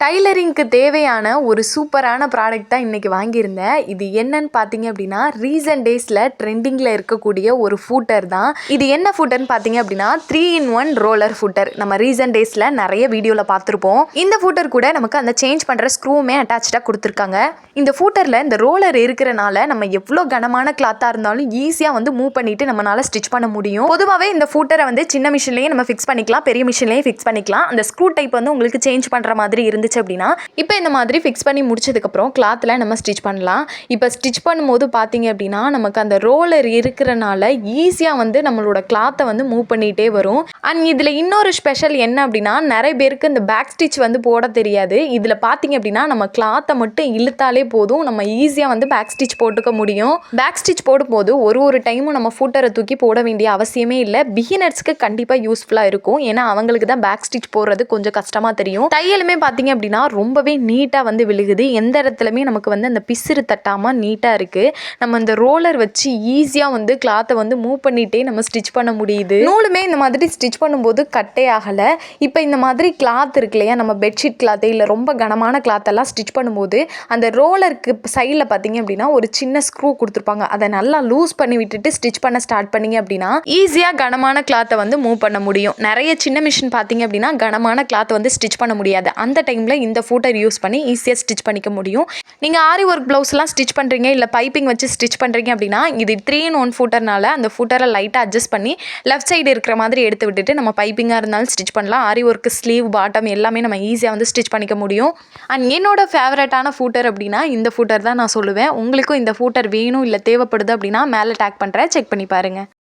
டைலரிங்க்கு தேவையான ஒரு சூப்பரான ப்ராடக்ட் தான் இன்றைக்கி வாங்கியிருந்தேன். இது என்னன்னு பார்த்தீங்க அப்படின்னா, ரீசன்ட் டேஸில் ட்ரெண்டிங்கில் இருக்கக்கூடிய ஒரு ஃபூட்டர் தான். இது என்ன ஃபூட்டர்னு பார்த்தீங்க அப்படின்னா 3-in-1 ரோலர் ஃபூட்டர். நம்ம ரீசன்ட் டேஸில் நிறைய வீடியோவில் பார்த்துருப்போம். இந்த ஃபூட்டர் கூட நமக்கு அந்த சேஞ்ச் பண்ணுற ஸ்க்ரூவுமே அட்டாச்சாக கொடுத்துருக்காங்க. இந்த ஃபூட்டரில் இந்த ரோலர் இருக்கிறனால நம்ம எவ்வளோ கனமான கிளாத்தாக இருந்தாலும் ஈஸியாக மூவ் பண்ணிவிட்டு நம்மளால் ஸ்டிச் பண்ண முடியும். பொதுவாகவே இந்த ஃபூட்டரை சின்ன மிஷின்லேயே நம்ம ஃபிக்ஸ் பண்ணிக்கலாம், பெரிய மிஷின்லேயே ஃபிக்ஸ் பண்ணிக்கலாம். அந்த ஸ்க்ரூ டைப் உங்களுக்கு சேஞ்ச் பண்ணுற மாதிரி இருந்துச்சு அப்படின்னா இப்போ இந்த மாதிரி ஃபிக்ஸ் பண்ணி முடிச்சதுக்கப்புறம் கிளாத்தில் நம்ம ஸ்டிச் பண்ணலாம். இப்போ ஸ்டிச் பண்ணும்போது பார்த்தீங்க அப்படின்னா நமக்கு அந்த ரோலர் இருக்கிறனால ஈஸியாக நம்மளோட கிளாத்தை மூவ் பண்ணிகிட்டே வரும். அண்ட் இதில் இன்னொரு ஸ்பெஷல் என்ன அப்படின்னா, நிறைய பேருக்கு இந்த பேக் ஸ்டிச் போட தெரியாது. இதில் பார்த்தீங்க அப்படின்னா நம்ம கிளாத்தை மட்டும் இழுத்தாலே போதும், நம்ம ஈஸியாக பேக் ஸ்டிச் போட்டுக்க முடியும். பேக் ஸ்டிச் போடும்போது ஒரு டைமும் நம்ம ஃபூட்டரை தூக்கி போட வேண்டிய அவசியமே இல்லை. பிகினர்ஸ்க்கு கண்டிப்பாக யூஸ்ஃபுல்லாக இருக்கும். ஏன்னா அவங்களுக்கு தான் பேக் ஸ்டிச் போடுறது கொஞ்சம் கஷ்டமாக தெரியும். தையலுமே பார்த்தீங்க அப்படின்னா ரொம்பவே நீட்டாக விழுகுது. எந்த இடத்துலையுமே நமக்கு அந்த பிசுறு தட்டாமல் நீட்டாக இருக்குது. நம்ம இந்த ரோலர் வச்சு ஈஸியாக கிளாத்தை மூவ் பண்ணிகிட்டே நம்ம ஸ்டிச் பண்ண முடியுது. நூலுமே இந்த மாதிரி ஸ்டிச் பண்ணும்போது கட்டே ஆகலை. இப்போ இந்த மாதிரி கிளாத் இருக்கு இல்லையா, நம்ம பெட்ஷீட் கிளாத்து இல்லை ரொம்ப கனமான கிளாத்தெல்லாம் ஸ்டிச் பண்ணும்போது அந்த ரோலருக்கு சைடில் பார்த்தீங்க அப்படின்னா ஒரு சின்ன ஸ்க்ரூ கொடுத்துருப்பாங்க. அதை நல்லா லூஸ் பண்ணி விட்டுட்டு ஸ்டிச் பண்ண ஸ்டார்ட் பண்ணிங்க அப்படின்னா ஈஸியாக கனமான கிளாத்தை மூவ் பண்ண முடியும். நிறைய சின்ன மிஷின் பார்த்தீங்க அப்படின்னா கனமான கிளாத்தை ஸ்டிச் பண்ண முடியாது. அந்த டைமில் இந்த ஃபூட்டர் யூஸ் பண்ணி ஈஸியாக ஸ்டிச் பண்ணிக்க முடியும். நீங்கள் ஆரி ஒர்க் ப்ளவுஸ்லாம் ஸ்டிச் பண்ணுறீங்க இல்லை பைப்பிங் வச்சு ஸ்டிச் பண்ணுறீங்க அப்படின்னா இது 3-in-1 ஃபூட்டர்னால அந்த ஃபூட்டரை லைட்டாக அட்ஜஸ்ட் பண்ணி லெஃப்ட் சைடு இருக்கிற மாதிரி எடுத்து விட்டுட்டு நம்ம பைப்பிங்காக இருந்தாலும் ஸ்டிச் பண்ணலாம். ஆரி ஒர்க்கு ஸ்லீவ் பாட்டம் எல்லாமே நம்ம ஈஸியாக ஸ்டிச் பண்ணிக்க முடியும். அண்ட் என்னோட ஃபேவரட்டான ஃபூட்டர் அப்படின்னா இந்த ஃபூட்டர் தான் நான் சொல்லுவேன். உங்களுக்கும் இந்த ஃபூட்டர் வேணும் இல்லை தேவைப்படுது அப்படின்னா மேலே டேக் பண்ணுறேன், செக் பண்ணி பாருங்கள்.